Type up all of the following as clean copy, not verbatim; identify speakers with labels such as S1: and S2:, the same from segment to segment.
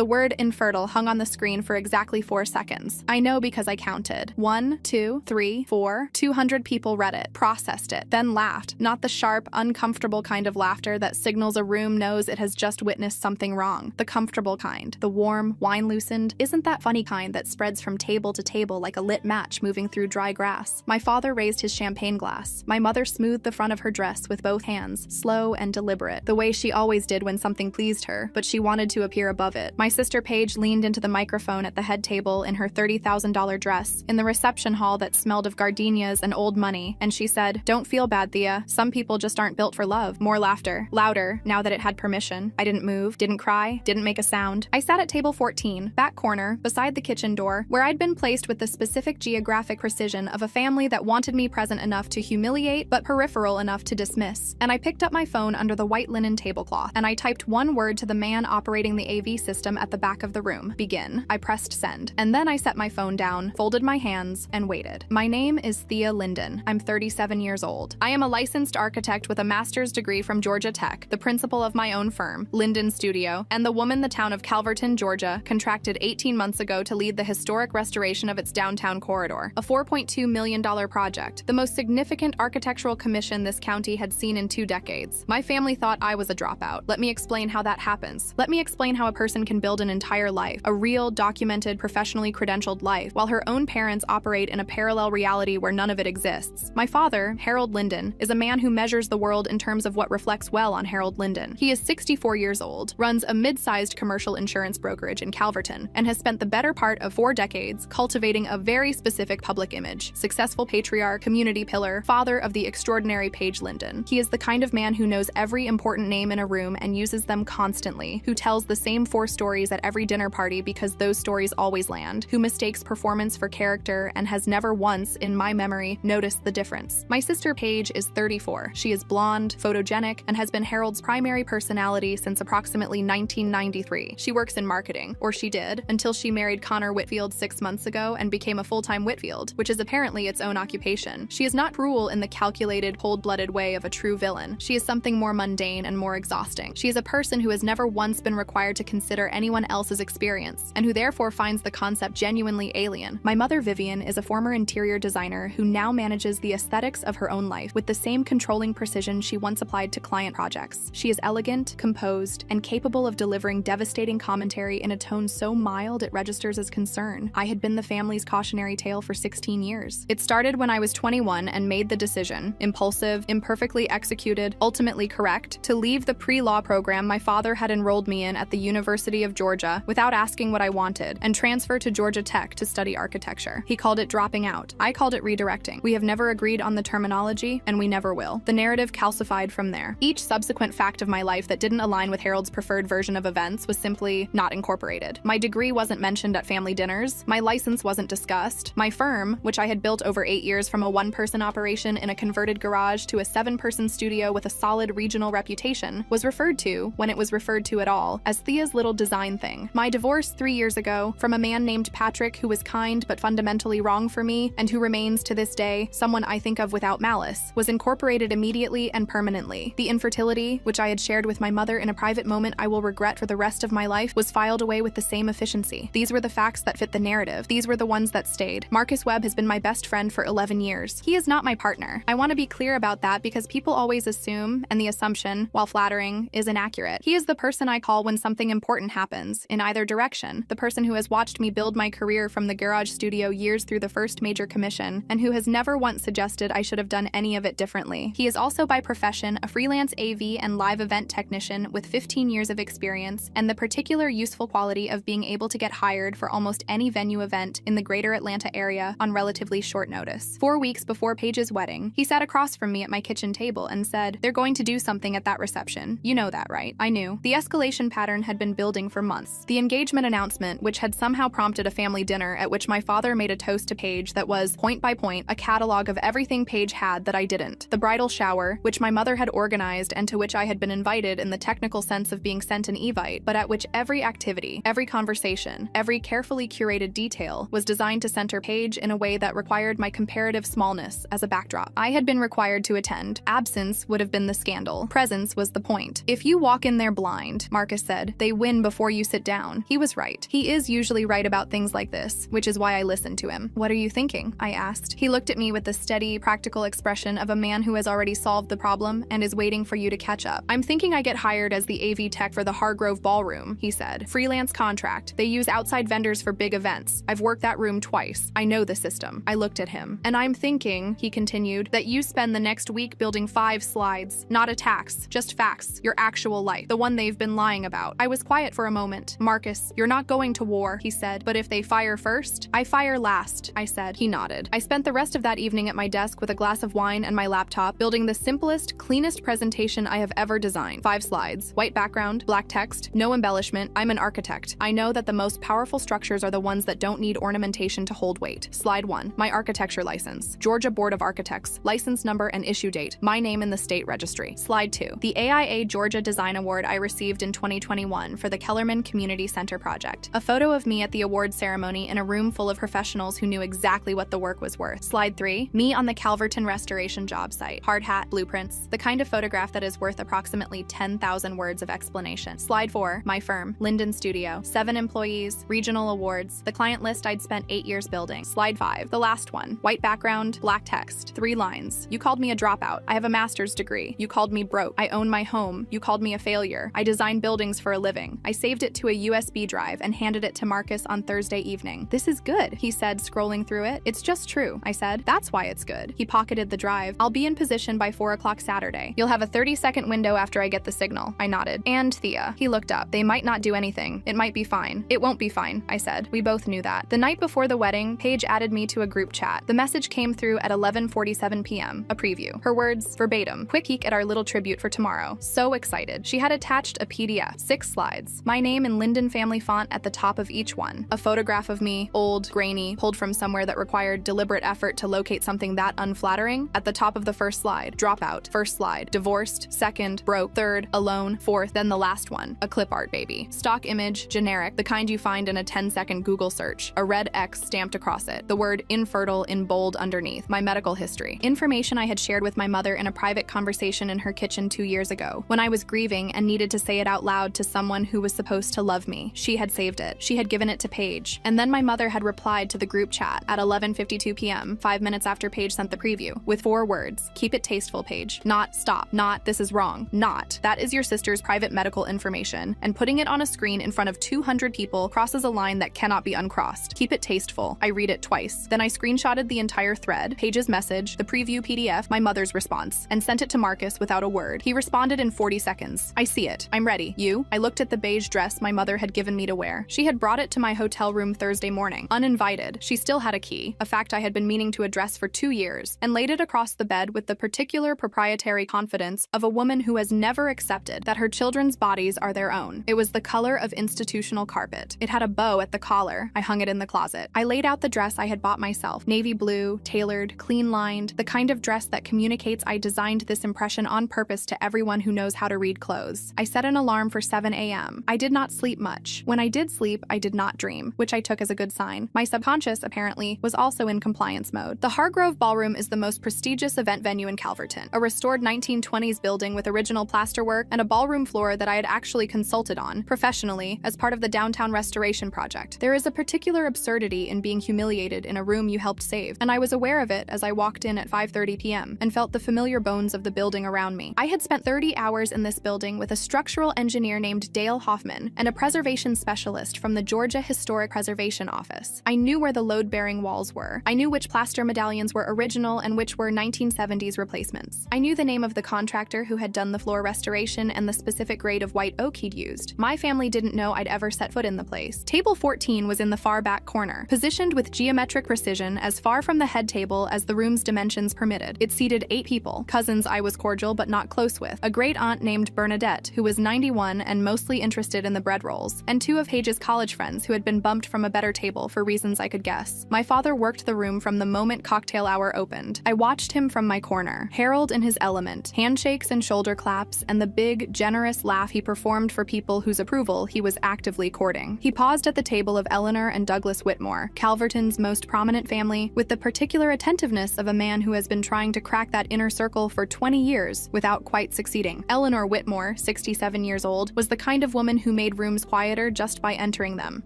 S1: The word infertile hung on the screen for exactly 4 seconds. I know because I counted. 1, 2, 3, 4. 200 people read it, processed it, then laughed. Not the sharp, uncomfortable kind of laughter that signals a room knows it has just witnessed something wrong. The comfortable kind. The warm, wine-loosened, isn't that funny kind that spreads from table to table like a lit match moving through dry grass. My father raised his champagne glass. My mother smoothed the front of her dress with both hands, slow and deliberate, the way she always did when something pleased her, but she wanted to appear above it. My sister Paige leaned into the microphone at the head table in her $30,000 dress, in the reception hall that smelled of gardenias and old money, and she said, "Don't feel bad, Thea. Some people just aren't built for love." More laughter. Louder, now that it had permission. I didn't move, didn't cry, didn't make a sound. I sat at table 14, back corner, beside the kitchen door, where I'd been placed with the specific geographic precision of a family that wanted me present enough to humiliate, but peripheral enough to dismiss. And I picked up my phone under the white linen tablecloth, and I typed one word to the man operating the AV system at the back of the room. Begin. I pressed send. And then I set my phone down, folded my hands, and waited. My name is Thea Linden. I'm 37 years old. I am a licensed architect with a master's degree from Georgia Tech, the principal of my own firm, Linden Studio, and the woman the town of Calverton, Georgia, contracted 18 months ago to lead the historic restoration of its downtown corridor, a $4.2 million project, the most significant architectural commission this county had seen in 2 decades. My family thought I was a dropout. Let me explain how that happens. Let me explain how a person can build an entire life, a real, documented, professionally credentialed life, while her own parents operate in a parallel reality where none of it exists. My father, Harold Linden, is a man who measures the world in terms of what reflects well on Harold Linden. He is 64 years old, runs a mid-sized commercial insurance brokerage in Calverton, and has spent the better part of 4 decades cultivating a very specific public image: successful patriarch, community pillar, father of the extraordinary Paige Linden. He is the kind of man who knows every important name in a room and uses them constantly, who tells the same 4 stories at every dinner party because those stories always land, who mistakes performance for character and has never once, in my memory, noticed the difference. My sister Paige is 34. She is blonde, photogenic, and has been Harold's primary personality since approximately 1993. She works in marketing, or she did, until she married Connor Whitfield 6 months ago and became a full-time Whitfield, which is apparently its own occupation. She is not cruel in the calculated, cold-blooded way of a true villain. She is something more mundane and more exhausting. She is a person who has never once been required to consider anyone else's experience, and who therefore finds the concept genuinely alien. My mother Vivian is a former interior designer who now manages the aesthetics of her own life with the same controlling precision she once applied to client projects. She is elegant, composed, and capable of delivering devastating commentary in a tone so mild it registers as concern. I had been the family's cautionary tale for 16 years. It started when I was 21 and made the decision, impulsive, imperfectly executed, ultimately correct, to leave the pre-law program my father had enrolled me in at the University of Georgia without asking what I wanted, and transfer to Georgia Tech to study architecture. He called it dropping out. I called it redirecting. We have never agreed on the terminology, and we never will. The narrative calcified from there. Each subsequent fact of my life that didn't align with Harold's preferred version of events was simply not incorporated. My degree wasn't mentioned at family dinners. My license wasn't discussed. My firm, which I had built over 8 years from a 1-person operation in a converted garage to a 7-person studio with a solid regional reputation, was referred to, when it was referred to at all, as Thea's little design thing. My divorce 3 years ago, from a man named Patrick who was kind but fundamentally wrong for me, and who remains to this day someone I think of without malice, was incorporated immediately and permanently. The infertility, which I had shared with my mother in a private moment I will regret for the rest of my life, was filed away with the same efficiency. These were the facts that fit the narrative. These were the ones that stayed. Marcus Webb has been my best friend for 11 years. He is not my partner. I want to be clear about that because people always assume, and the assumption, while flattering, is inaccurate. He is the person I call when something important happens, in either direction, the person who has watched me build my career from the garage studio years through the first major commission, and who has never once suggested I should have done any of it differently. He is also by profession a freelance AV and live event technician with 15 years of experience and the particular useful quality of being able to get hired for almost any venue event in the greater Atlanta area on relatively short notice. 4 weeks before Paige's wedding, he sat across from me at my kitchen table and said, "They're going to do something at that reception. You know that, right?" I knew. The escalation pattern had been building for months. The engagement announcement, which had somehow prompted a family dinner at which my father made a toast to Paige that was, point by point, a catalog of everything Paige had that I didn't. The bridal shower, which my mother had organized and to which I had been invited in the technical sense of being sent an evite, but at which every activity, every conversation, every carefully curated detail was designed to center Paige in a way that required my comparative smallness as a backdrop. I had been required to attend. Absence would have been the scandal. Presence was the point. "If you walk in there blind," Marcus said, "they win before before you sit down. He was right. He is usually right about things like this, which is why I listened to him. What are you thinking? I asked. He looked at me with the steady, practical expression of a man who has already solved the problem and is waiting for you to catch up. I'm thinking I get hired as the AV tech for the Hargrove Ballroom, he said. Freelance contract. They use outside vendors for big events. I've worked that room twice. I know the system. I looked at him. And I'm thinking, he continued, that you spend the next week building 5 slides. Not attacks, just facts. Your actual life. The one they've been lying about. I was quiet for a moment. Marcus, you're not going to war, he said. But if they fire first, I fire last, I said. He nodded. I spent the rest of that evening at my desk with a glass of wine and my laptop, building the simplest, cleanest presentation I have ever designed. 5 slides. White background, black text, no embellishment. I'm an architect. I know that the most powerful structures are the ones that don't need ornamentation to hold weight. Slide 1. My architecture license. Georgia Board of Architects. License number and issue date. My name in the state registry. Slide 2. The AIA Georgia Design Award I received in 2021 for the Kellerman Community Center project. A photo of me at the award ceremony in a room full of professionals who knew exactly what the work was worth. Slide 3. Me on the Calverton restoration job site. Hard hat, blueprints. The kind of photograph that is worth approximately 10,000 words of explanation. Slide 4. My firm. Linden Studio. 7 employees. Regional awards. The client list I'd spent 8 years building. Slide 5. The last one. White background, black text. 3 lines. You called me a dropout. I have a master's degree. You called me broke. I own my home. You called me a failure. I design buildings for a living. I saved it to a USB drive and handed it to Marcus on Thursday evening. This is good, he said, scrolling through it. It's just true, I said. That's why it's good. He pocketed the drive. I'll be in position by 4 o'clock Saturday. You'll have a 30-second window after I get the signal. I nodded. And Thea. He looked up. They might not do anything. It might be fine. It won't be fine, I said. We both knew that. The night before the wedding, Paige added me to a group chat. The message came through at 11:47 p.m. A preview. Her words, verbatim. Quick peek at our little tribute for tomorrow. So excited. She had attached a PDF. 6 slides. My name in Linden family font at the top of each one. A photograph of me, old, grainy, pulled from somewhere that required deliberate effort to locate something that unflattering. At the top of the first slide. Dropout. First slide. Divorced. Second. Broke. Third. Alone. Fourth. Then the last one. A clip art baby. Stock image. Generic. The kind you find in a 10-second Google search. A red X stamped across it. The word infertile in bold underneath. My medical history. Information I had shared with my mother in a private conversation in her kitchen 2 years ago. When I was grieving and needed to say it out loud to someone who was supposed to love me. She had saved it. She had given it to Paige. And then my mother had replied to the group chat at 11:52 p.m., 5 minutes after Paige sent the preview, with 4 words. Keep it tasteful, Paige. Not stop. Not this is wrong. Not that is your sister's private medical information. And putting it on a screen in front of 200 people crosses a line that cannot be uncrossed. Keep it tasteful. I read it twice. Then I screenshotted the entire thread, Paige's message, the preview PDF, my mother's response, and sent it to Marcus without a word. He responded in 40 seconds. I see it. I'm ready. You? I looked at the beige dress my mother had given me to wear. She had brought it to my hotel room Thursday morning. Uninvited. She still had a key, a fact I had been meaning to address for 2 years, and laid it across the bed with the particular proprietary confidence of a woman who has never accepted that her children's bodies are their own. It was the color of institutional carpet. It had a bow at the collar. I hung it in the closet. I laid out the dress I had bought myself. Navy blue, tailored, clean-lined, the kind of dress that communicates I designed this impression on purpose to everyone who knows how to read clothes. I set an alarm for 7 a.m. I did not sleep much. When I did sleep, I did not dream, which I took as a good sign. My subconscious, apparently, was also in compliance mode. The Hargrove Ballroom is the most prestigious event venue in Calverton, a restored 1920s building with original plasterwork and a ballroom floor that I had actually consulted on, professionally, as part of the downtown restoration project. There is a particular absurdity in being humiliated in a room you helped save, and I was aware of it as I walked in at 5:30 p.m. and felt the familiar bones of the building around me. I had spent 30 hours in this building with a structural engineer named Dale Hoffman and a preservation specialist from the Georgia Historic Preservation Office. I knew where the load-bearing walls were. I knew which plaster medallions were original and which were 1970s replacements. I knew the name of the contractor who had done the floor restoration and the specific grade of white oak he'd used. My family didn't know I'd ever set foot in the place. Table 14 was in the far back corner, positioned with geometric precision as far from the head table as the room's dimensions permitted. It seated 8 people, cousins I was cordial but not close with, a great aunt named Bernadette, who was 91 and mostly interested in the bread rolls, and 2 of Paige's college friends who had been bumped from a better table for reasons I could guess. My father worked the room from the moment cocktail hour opened. I watched him from my corner, Harold in his element, handshakes and shoulder claps, and the big, generous laugh he performed for people whose approval he was actively courting. He paused at the table of Eleanor and Douglas Whitmore, Calverton's most prominent family, with the particular attentiveness of a man who has been trying to crack that inner circle for 20 years without quite succeeding. Eleanor Whitmore, 67 years old, was the kind of woman who who made rooms quieter just by entering them.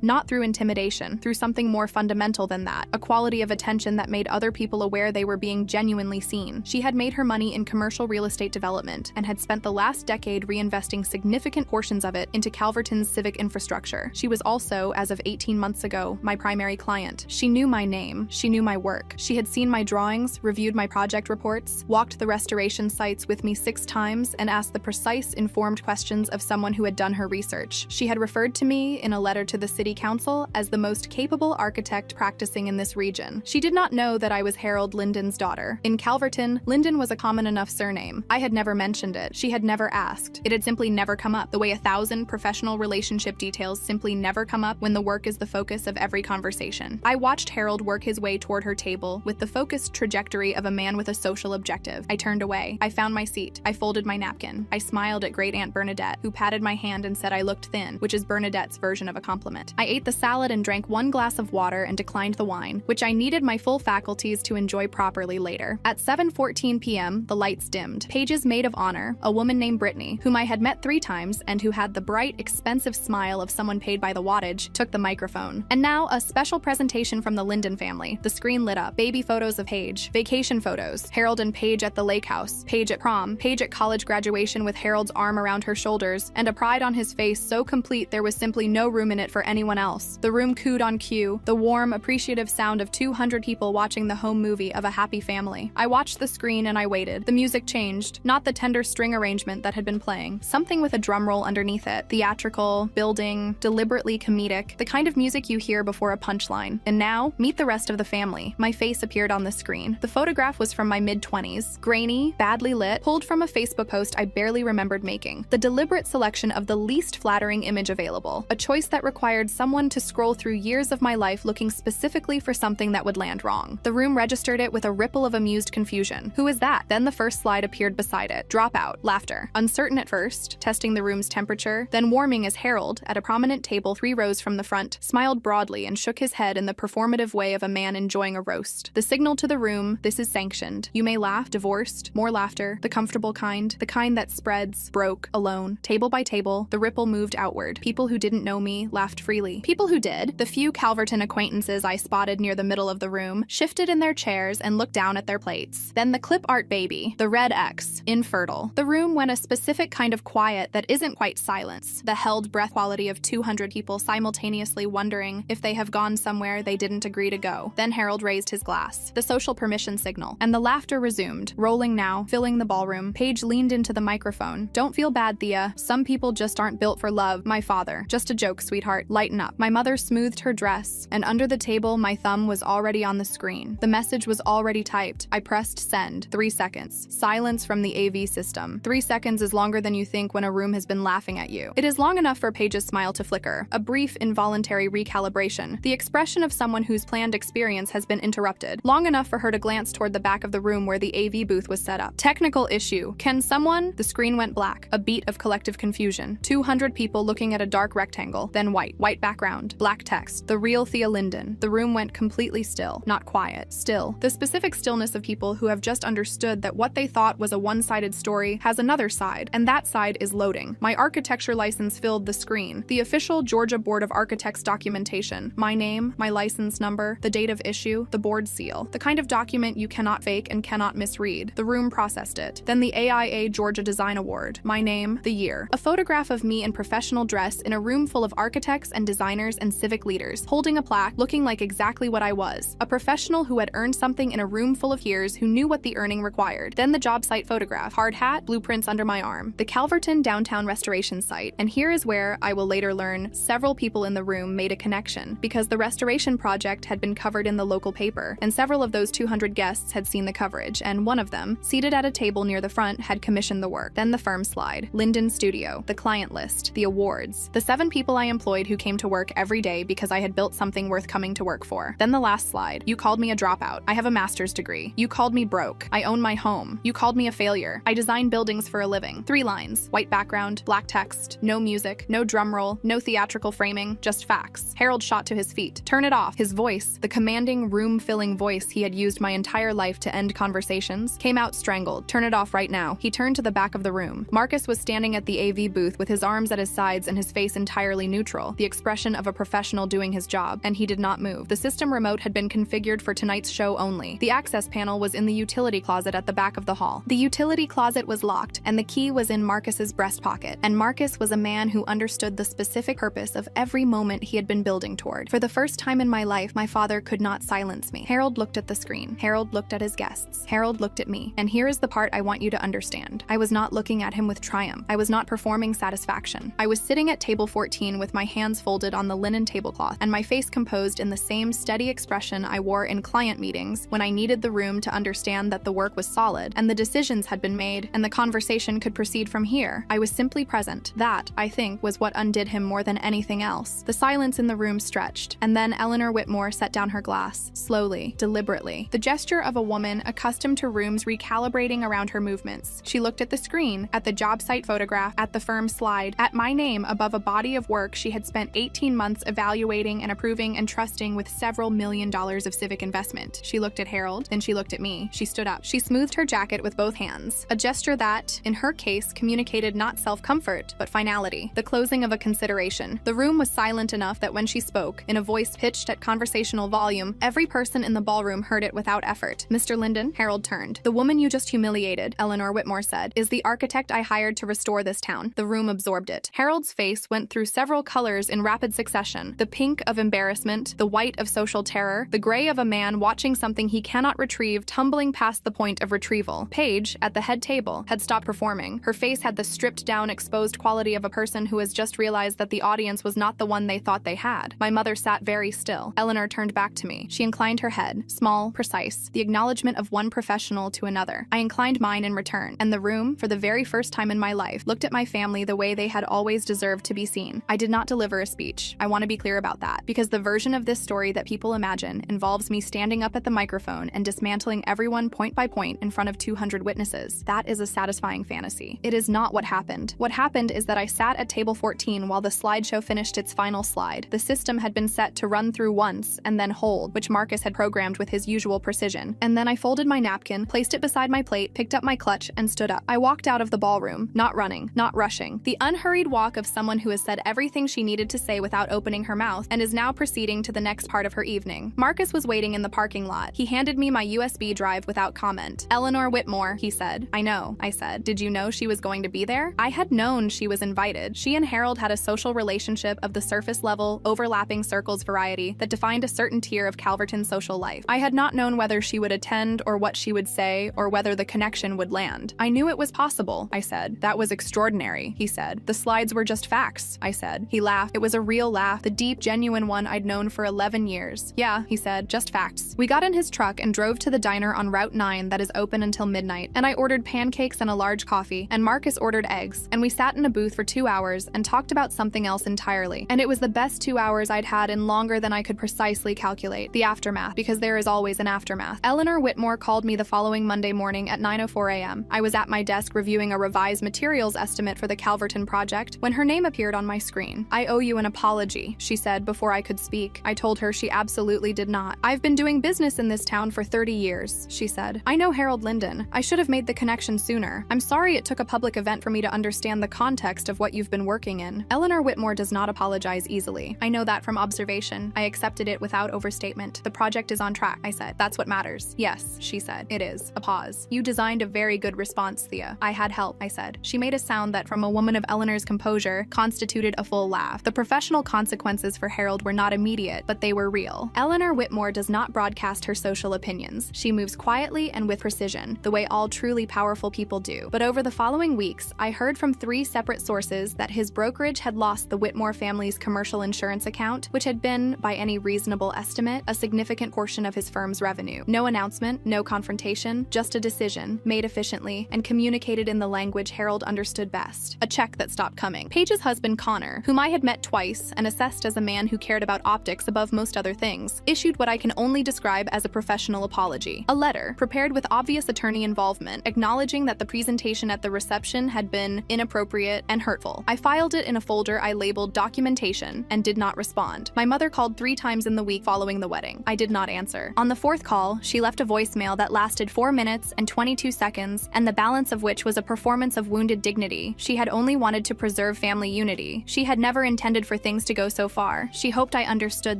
S1: Not through intimidation, through something more fundamental than that, a quality of attention that made other people aware they were being genuinely seen. She had made her money in commercial real estate development and had spent the last decade reinvesting significant portions of it into Calverton's civic infrastructure. She was also, as of 18 months ago, my primary client. She knew my name, she knew my work. She had seen my drawings, reviewed my project reports, walked the restoration sites with me 6 times, and asked the precise, informed questions of someone who had done her research. She had referred to me in a letter to the city council as the most capable architect practicing in this region. She did not know that I was Harold Linden's daughter. In Calverton, Linden was a common enough surname. I had never mentioned it. She had never asked. It had simply never come up, the way 1,000 professional relationship details simply never come up when the work is the focus of every conversation. I watched Harold work his way toward her table with the focused trajectory of a man with a social objective. I turned away. I found my seat. I folded my napkin. I smiled at Great Aunt Bernadette, who patted my hand and said I looked thin, which is Bernadette's version of a compliment. I ate the salad and drank 1 glass of water and declined the wine, which I needed my full faculties to enjoy properly later. At 7:14 p.m., the lights dimmed. Page's maid of honor, a woman named Brittany, whom I had met 3 times and who had the bright, expensive smile of someone paid by the wattage, took the microphone. And now, a special presentation from the Linden family. The screen lit up. Baby photos of Page, vacation photos, Harold and Page at the lake house, Page at prom, Page at college graduation with Harold's arm around her shoulders, and a pride on his face so complete there was simply no room in it for anyone else. The room cooed on cue, the warm, appreciative sound of 200 people watching the home movie of a happy family. I watched the screen and I waited. The music changed, not the tender string arrangement that had been playing. Something with a drum roll underneath it. Theatrical, building, deliberately comedic, the kind of music you hear before a punchline. And now, meet the rest of the family. My face appeared on the screen. The photograph was from my mid-20s, grainy, badly lit, pulled from a Facebook post I barely remembered making. The deliberate selection of the least flattering image available, a choice that required someone to scroll through years of my life looking specifically for something that would land wrong. The room registered it with a ripple of amused confusion. Who is that? Then the first slide appeared beside it. Dropout. Laughter. Uncertain at first, testing the room's temperature, then warming as Harold, at a prominent table 3 rows from the front, smiled broadly and shook his head in the performative way of a man enjoying a roast. The signal to the room, this is sanctioned. You may laugh, divorced, more laughter, the comfortable kind, the kind that spreads, broke, alone. Table by table, the ripple moved outward. People who didn't know me laughed freely. People who did, the few Calverton acquaintances I spotted near the middle of the room, shifted in their chairs and looked down at their plates. Then the clip art baby, the red X, infertile. The room went a specific kind of quiet that isn't quite silence, the held breath quality of 200 people simultaneously wondering if they have gone somewhere they didn't agree to go. Then Harold raised his glass, the social permission signal, and the laughter resumed, rolling now, filling the ballroom. Page leaned into the microphone. Don't feel bad, Thea. Some people just aren't built for love. My father. Just a joke, sweetheart. Lighten up. My mother smoothed her dress, and under the table, my thumb was already on the screen. The message was already typed. I pressed send. 3 seconds. Silence from the AV system. 3 seconds is longer than you think when a room has been laughing at you. It is long enough for Page's smile to flicker. A brief, involuntary recalibration. The expression of someone whose planned experience has been interrupted. Long enough for her to glance toward the back of the room where the AV booth was set up. Technical issue. Can someone? The screen went black. A beat of collective confusion. 200 people looking at a dark rectangle, then white. White background. Black text. The real Thea Linden. The room went completely still. Not quiet. Still. The specific stillness of people who have just understood that what they thought was a one-sided story has another side, and that side is loading. My architecture license filled the screen. The official Georgia Board of Architects documentation. My name, my license number, the date of issue, the board seal. The kind of document you cannot fake and cannot misread. The room processed it. Then the AIA Georgia Design Award. My name, the year. A photograph of me in professional dress in a room full of architects and designers and civic leaders, holding a plaque, looking like exactly what I was. A professional who had earned something in a room full of years who knew what the earning required. Then the job site photograph. Hard hat, blueprints under my arm. The Calverton downtown restoration site. And here is where, I will later learn, several people in the room made a connection, because the restoration project had been covered in the local paper, and several of those 200 guests had seen the coverage, and one of them, seated at a table near the front, had commissioned the work. Then the firm slide. Linden Studio. The client list. The awards. The 7 people I employed who came to work every day because I had built something worth coming to work for. Then the last slide. You called me a dropout. I have a master's degree. You called me broke. I own my home. You called me a failure. I design buildings for a living. 3 lines. White background. Black text. No music. No drum roll. No theatrical framing. Just facts. Harold shot to his feet. Turn it off. His voice, the commanding, room-filling voice he had used my entire life to end conversations, came out strangled. Turn it off right now. He turned to the back of the room. Marcus was standing at the AV booth with his arms at his sides and his face entirely neutral, the expression of a professional doing his job, and he did not move. The system remote had been configured for tonight's show only. The access panel was in the utility closet at the back of the hall. The utility closet was locked, and the key was in Marcus's breast pocket. And Marcus was a man who understood the specific purpose of every moment he had been building toward. For the first time in my life, my father could not silence me. Harold looked at the screen. Harold looked at his guests. Harold looked at me. And here is the part I want you to understand. I was not looking at him with triumph. I was not performing satisfaction. I was sitting at table 14 with my hands folded on the linen tablecloth and my face composed in the same steady expression I wore in client meetings when I needed the room to understand that the work was solid and the decisions had been made and the conversation could proceed from here. I was simply present. That, I think, was what undid him more than anything else. The silence in the room stretched, and then Eleanor Whitmore set down her glass, slowly, deliberately. The gesture of a woman accustomed to rooms recalibrating around her movements. She looked at the screen, at the job site photograph, at the firm slide, at my name above a body of work she had spent 18 months evaluating and approving and trusting with several $1 million of civic investment. She looked at Harold, then she looked at me. She stood up. She smoothed her jacket with both hands, a gesture that, in her case, communicated not self-comfort, but finality, the closing of a consideration. The room was silent enough that when she spoke, in a voice pitched at conversational volume, every person in the ballroom heard it without effort. Mr. Linden, Harold turned. The woman you just humiliated, Eleanor Whitmore said, is the architect I hired to restore this town. The room absorbed it. Harold's face went through several colors in rapid succession. The pink of embarrassment, the white of social terror, the gray of a man watching something he cannot retrieve tumbling past the point of retrieval. Paige, at the head table, had stopped performing. Her face had the stripped-down, exposed quality of a person who has just realized that the audience was not the one they thought they had. My mother sat very still. Eleanor turned back to me. She inclined her head, small, precise, the acknowledgement of one professional to another. I inclined mine in return, and the room, for the very first time in my life, looked at my family the way they had always deserved to be seen. I did not deliver a speech. I want to be clear about that, because the version of this story that people imagine involves me standing up at the microphone and dismantling everyone point by point in front of 200 witnesses. That is a satisfying fantasy. It is not what happened. What happened is that I sat at table 14 while the slideshow finished its final slide. The system had been set to run through once and then hold, which Marcus had programmed with his usual precision. And then I folded my napkin, placed it beside my plate, picked up my clutch, and stood up. I walked out of the ballroom, not running, not rushing. The unhurried walk of someone who has said everything she needed to say without opening her mouth and is now proceeding to the next part of her evening. Marcus was waiting in the parking lot. He handed me my USB drive without comment. Eleanor Whitmore, he said. I know, I said. Did you know she was going to be there? I had known she was invited. She and Harold had a social relationship of the surface level, overlapping circles variety that defined a certain tier of Calverton's social life. I had not known whether she would attend or what she would say or whether the connection would land. I knew it was possible, I said. That was extraordinary, he said. The slides were just facts, I said. He laughed. It was a real laugh, the deep, genuine one I'd known for 11 years. Yeah, he said, just facts. We got in his truck and drove to the diner on Route 9 that is open until midnight, and I ordered pancakes and a large coffee, and Marcus ordered eggs, and we sat in a booth for 2 hours and talked about something else entirely. And it was the best 2 hours I'd had in longer than I could precisely calculate. The aftermath, because there is always an aftermath. Eleanor Whitmore called me the following Monday morning at 9:04 a.m. I was at my desk reviewing a revised materials estimate for the Calverton project when her name appeared on my screen. I owe you an apology, she said before I could speak. I told her she absolutely did not. I've been doing business in this town for 30 years, she said. I know Harold Linden. I should have made the connection sooner. I'm sorry it took a public event for me to understand the context of what you've been working in. Eleanor Whitmore does not apologize easily. I know that from observation. I accepted it without overstatement. The project is on track, I said. That's what matters. Yes, she said. It is. A pause. You designed a very good response, Thea. I had help, I said. She made a sound that, from a woman of Eleanor's composure, constituted a full laugh. The professional consequences for Harold were not immediate, but they were real. Eleanor Whitmore does not broadcast her social opinions. She moves quietly and with precision, the way all truly powerful people do. But over the following weeks, I heard from 3 separate sources that his brokerage had lost the Whitmore family's commercial insurance account, which had been, by any reasonable estimate, a significant portion of his firm's revenue. No announcement, no confrontation, just a decision, made efficiently, and communicated in the language Harold understood best. A check that stopped coming. Paige's husband, Connor, whom I had met twice and assessed as a man who cared about optics above most other things, issued what I can only describe as a professional apology. A letter, prepared with obvious attorney involvement, acknowledging that the presentation at the reception had been inappropriate and hurtful. I filed it in a folder I labeled documentation and did not respond. My mother called 3 times in the week following the wedding. I did not answer. On the 4th call, she left a voicemail that lasted 4 minutes and 22 seconds, and the balance of which was a performance of wounded dignity she had only wanted to preserve preserve family unity. She had never intended for things to go so far. She hoped I understood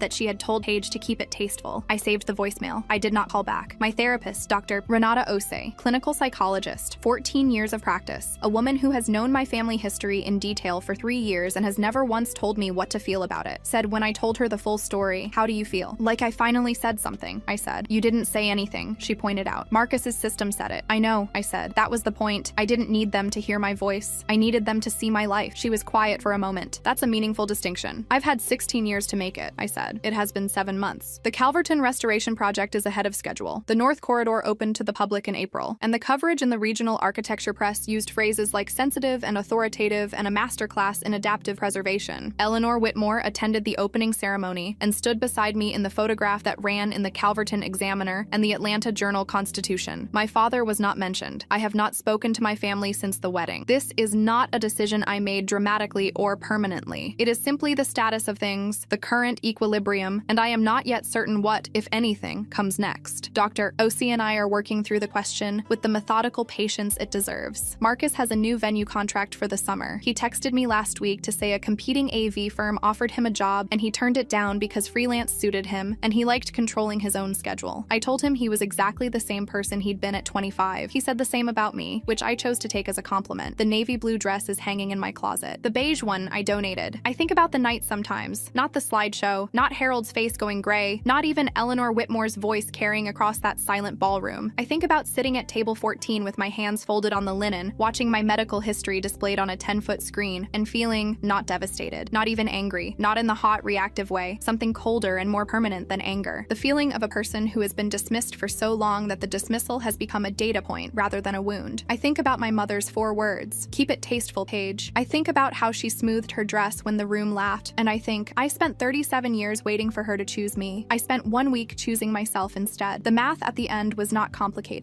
S1: that she had told Paige to keep it tasteful. I saved the voicemail. I did not call back. My therapist, Dr. Renata Ose, clinical psychologist, 14 years of practice, a woman who has known my family history in detail for 3 years and has never once told me what to feel about it, said when I told her the full story, "How do you feel?" "Like I finally said something," I said. "You didn't say anything," she pointed out. "Marcus's system said it." "I know," I said. "That was the point. I didn't need them to hear my voice. I needed them to see my life." She was quiet for a moment. "That's a meaningful distinction." "I've had 16 years to make it," I said. "It has been 7 months." The Calverton restoration project is ahead of schedule. The North Corridor opened to the public in April, and the coverage in the regional architecture press used phrases like sensitive and authoritative and a masterclass in adaptive preservation. Eleanor Whitmore attended the opening ceremony and stood beside me in the photograph that ran in the Calverton Examiner and the Atlanta Journal-Constitution. My father was not mentioned. I have not spoken to my family since the wedding. This is not a decision I made dramatically or permanently. It is simply the status of things, the current equilibrium, and I am not yet certain what, if anything, comes next. Dr. Osi and I are working through the question with the methodical patience it deserves. Marcus has a new venue contract for the summer. He texted me last week to say a competing AV firm offered him a job and he turned it down because freelance suited him and he liked controlling his own schedule. I told him he was exactly the same person he'd been at 25. He said the same about me, which I chose to take as a compliment. The navy blue dress is hanging in my closet. The beige one I donated. I think about the night sometimes, not the slideshow, not Harold's face going gray, not even Eleanor Whitmore's voice carrying across that silent ballroom. I think about sitting at table 14 with my hands folded on the linen, watching my medical history displayed on a 10-foot screen, and feeling not devastated, not even angry, not in the hot, reactive way, something colder and more permanent than anger. The feeling of a person who has been dismissed for so long that the dismissal has become a data point rather than a wound. I think about my mother's 4 words, "Keep it tasteful, Paige." I think about how she smoothed her dress when the room laughed, and I think, I spent 37 years waiting for her to choose me. I spent 1 week choosing myself instead. The math at the end was not complicated.